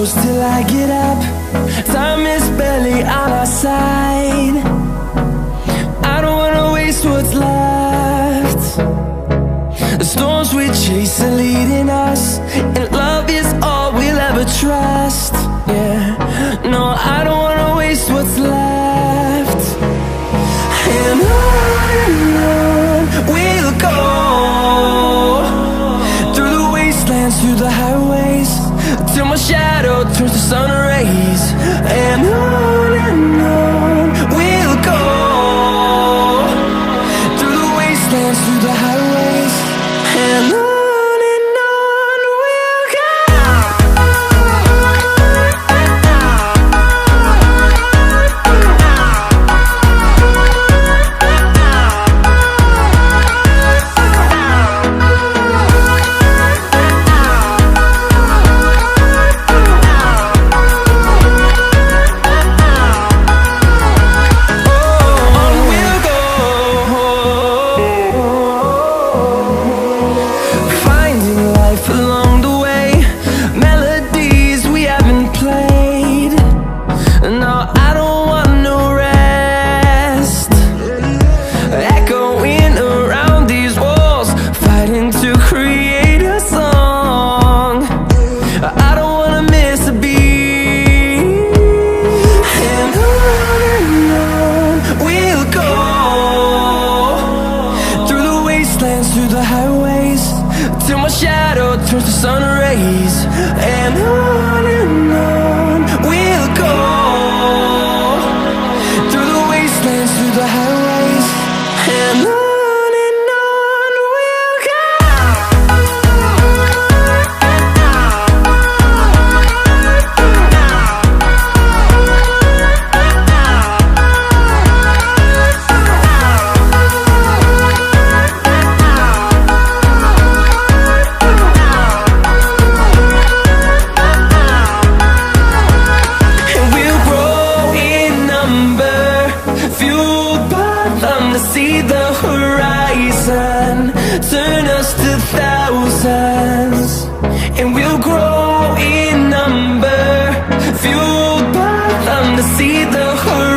close till I get up. Time is barely on our side. I don't wanna waste what's left. The storms we chase are leading us, and love is all we'll ever trust. Yeah, no, I don't wanna waste what's left. And on we'll go, through the wastelands, through the highways, till my shadow turns to sun rays. And on we'll go, through the wastelands, through the highways, and on we'll go. Through the highways, till my shadow turns to sun rays. And on we'll go, through the wastelands, through the highways, and on we'll go. See the horizon turn us to thousands, and we'll grow in number, fueled by them to see the horizon.